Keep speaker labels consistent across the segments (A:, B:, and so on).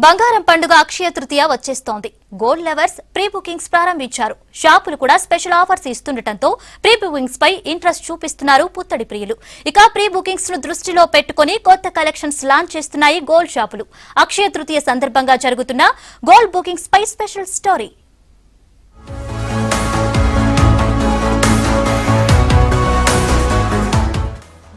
A: బంగారం పండుగ అక్షయ తృతీయ వచ్చేస్తోంది. గోల్డ్ లవర్స్ ప్రీ బుకింగ్స్ ప్రారంభించారు. షాపులు కూడా స్పెషల్ ఆఫర్స్ ఇస్తుండటంతో ప్రీ బుకింగ్స్ పై ఇంట్రెస్ట్ చూపిస్తున్నారు పుత్తడి ప్రియులు. ఇక ప్రీ బుకింగ్స్ ను దృష్టిలో పెట్టుకుని కొత్త కలెక్షన్స్ లాంచ్ చేస్తున్నాయి గోల్డ్ షాపులు. అక్షయ తృతీయ సందర్భంగా జరుగుతున్న గోల్డ్ బుకింగ్స్ పై స్పెషల్ స్టోరీ.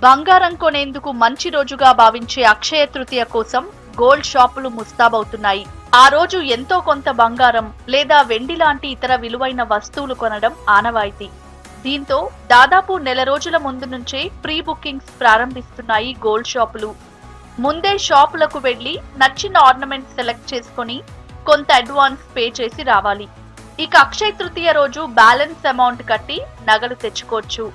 B: బంగారం కొనేందుకు మంచి రోజుగా భావించే అక్షయ తృతీయ కోసం గోల్డ్ షాపులు ముస్తాబవుతున్నాయి. ఆ రోజు ఎంతో కొంత బంగారం లేదా వెండి లాంటి ఇతర విలువైన వస్తువులు కొనడం ఆనవాయితీ. దీంతో దాదాపు నెల రోజుల ముందు నుంచే ప్రీ బుకింగ్స్ ప్రారంభిస్తున్నాయి గోల్డ్ షాపులు. ముందే షాపులకు వెళ్లి నచ్చిన ఆర్నమెంట్ సెలెక్ట్ చేసుకుని కొంత అడ్వాన్స్ పే చేసి రావాలి. ఇక అక్షయ తృతీయ రోజు బ్యాలెన్స్ అమౌంట్ కట్టి నగలు తెచ్చుకోవచ్చు.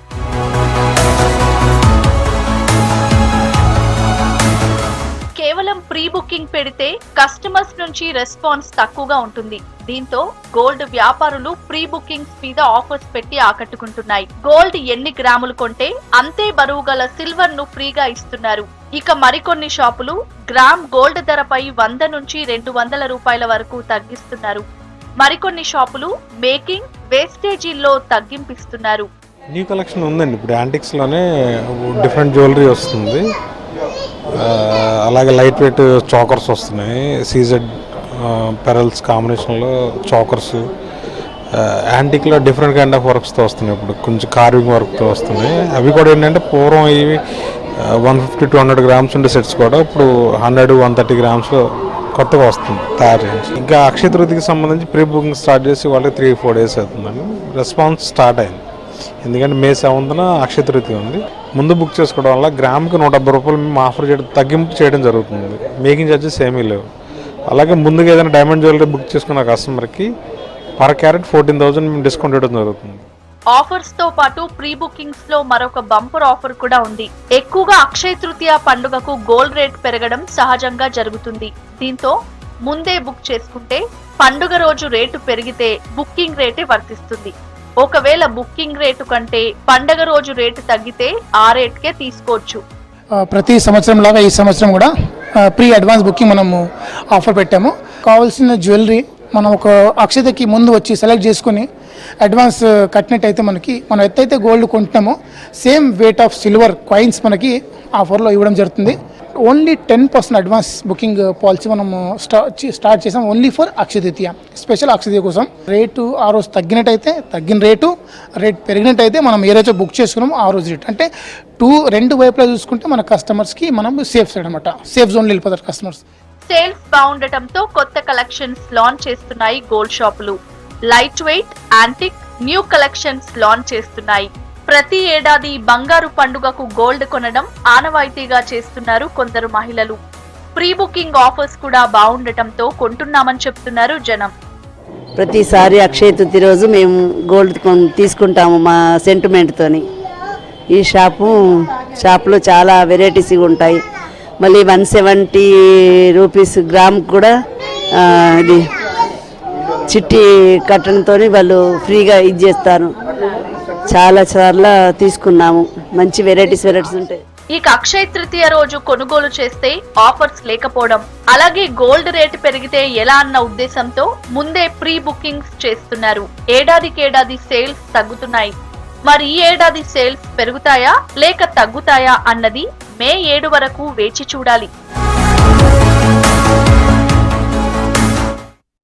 B: కేవలం ప్రీ బుకింగ్ పెడితే కస్టమర్స్ నుంచి రెస్పాన్స్ తక్కువగా ఉంటుంది. దీంతో గోల్డ్ వ్యాపారులు ప్రీ బుకింగ్స్ మీద ఆఫర్స్ పెట్టి ఆకట్టుకుంటున్నాయి. గోల్డ్ ఎన్ని గ్రాములు కొంటే అంతే బరువు గల సిల్వర్ ను ఫ్రీగా ఇస్తున్నారు. ఇక మరికొన్ని షాపులు గ్రామ్ గోల్డ్ ధరపై 100 నుంచి 200 రూపాయల వరకు తగ్గిస్తున్నారు. మరికొన్ని షాపులు మేకింగ్ వేస్టేజీల్లో తగ్గింపిస్తున్నారు.
C: న్యూ కలెక్షన్ ఉందండి. ఇప్పుడు యాంటిక్స్ లోనే డిఫరెంట్ జ్యువెలరీ వస్తుంది. అలాగే లైట్ వెయిట్ చాకర్స్ వస్తున్నాయి. సీజెడ్ పెరల్స్ కాంబినేషన్లో చాకర్స్ యాంటిక్లో డిఫరెంట్ కైండ్ ఆఫ్ వర్క్స్తో వస్తున్నాయి. ఇప్పుడు కొంచెం కార్వింగ్ వర్క్తో వస్తున్నాయి. అవి కూడా ఏంటంటే పూర్వం ఇవి 150 to 100 గ్రామ్స్ ఉండే సెట్స్ కూడా ఇప్పుడు 100-130 గ్రామ్స్లో కొత్తగా వస్తుంది తయారు చేసి. ఇంకా అక్షయ తృతీయకి సంబంధించి ప్రీ బుకింగ్ స్టార్ట్ చేసి వాళ్ళకి 3-4 days అవుతుందండి. రెస్పాన్స్ స్టార్ట్ అయింది. ఎందుకంటే May 7న అక్షయ తృతీయ ఉంది. ముందు బుక్ చేసుకోవడం వల్ల గ్రామ్కి 170 రూపాయలు మేము ఆఫర్ చేయడం తగ్గింపు చేయడం జరుగుతుంది. మేకింగ్ ఛార్జెస్ ఏమీ లేవు. అలాగే ముందుగా ఏదైనా డైమండ్ జ్యువెలరీ బుక్ చేసుకున్న కస్టమర్కి పర్ క్యారెట్ 14,000 మేము డిస్కౌంట్ ఇవ్వడం జరుగుతుంది.
B: ఆఫర్స్ తో పాటు ప్రీ బుకింగ్స్ లో మరొక బంపర్ ఆఫర్ కూడా ఉంది. ఎక్కువగా అక్షయ తృతీయ పండుగకు గోల్డ్ రేట్ పెరగడం సహజంగా జరుగుతుంది. దీంతో ముందే బుక్ చేసుకుంటే పండుగ రోజు రేటు పెరిగితే బుకింగ్ రేటే వర్తిస్తుంది. ఒకవేళ బుకింగ్ రేటు కంటే పండగ రోజు రేటు తగ్గితే ఆ రేట్కే తీసుకోవచ్చు.
D: ప్రతి సంవత్సరం లాగా ఈ సంవత్సరం కూడా ప్రీ అడ్వాన్స్ బుకింగ్ మనము ఆఫర్ పెట్టాము. కావాల్సిన జ్యువెలరీ మనం ఒక అక్షతకి ముందు వచ్చి సెలెక్ట్ చేసుకుని అడ్వాన్స్ కట్టినట్టయితే మనం ఎత్తైతే గోల్డ్ కొంటున్నామో same weight of silver coins మనకి ఆఫర్లో ఇవ్వడం జరుగుతుంది. ఓన్లీ 10% అడ్వాన్స్ బుకింగ్ పాలసీ మనము స్టార్ట్ చేసాం only for Akshaya Tritiya. Special Akshaya Tritiya కోసం రేటు ఆ రోజు తగ్గినట్టయితే తగ్గిన రేటు పెరిగినట్టయితే మనం ఏ రోజు బుక్ చేసుకున్నామో ఆ రోజు రేట్ అంటే రెండు వైపులా చూసుకుంటే మన కస్టమర్స్కి మనం సేఫ్ సైడ్ అనమాట. సేఫ్ జోన్లో వెళ్ళిపోతారు కస్టమర్స్.
B: సేల్స్ బాగుండటంతో కొత్త కలెక్షన్స్ లాంచ్ చేస్తున్నాయి గోల్డ్ షాపులు. Light weight antique new collections launch చేస్తున్నాయి. ప్రతి ఏడాది బంగారు పండుగకు గోల్డ్ కొనడం ఆనవాయితీగా చేస్తున్నారు కొందరు మహిళలు. ప్రీ బుకింగ్ ఆఫర్స్ కూడా బాగుండటంతో కొంటున్నామని చెప్తున్నారు జనం.
E: ప్రతిసారి అక్షయ తృతీయ రోజు మేము గోల్డ్ తీసుకుంటాము మా సెంటిమెంట్తోని. ఈ షాప్లో చాలా వెరైటీస్ ఉంటాయి. మళ్ళీ 170 రూపీస్ గ్రామ్ కూడా ఇది చిట్టి కట్టడంతో వాళ్ళు ఫ్రీగా ఇది చేస్తారు. చాలా తీసుకున్నాము. మంచి వెరైటీస్ ఉంటాయి.
B: ఇక అక్షయ తృతీయ రోజు కొనుగోలు చేస్తే ఆఫర్స్ లేకపోవడం, అలాగే గోల్డ్ రేటు పెరిగితే ఎలా అన్న ఉద్దేశంతో ముందే ప్రీ బుకింగ్స్ చేస్తున్నారు. ఏడాదికేడాది సేల్స్ తగ్గుతున్నాయి. మరి ఈ ఏడాది సేల్స్ పెరుగుతాయా లేక తగ్గుతాయా అన్నది May 7 వరకు వేచి చూడాలి.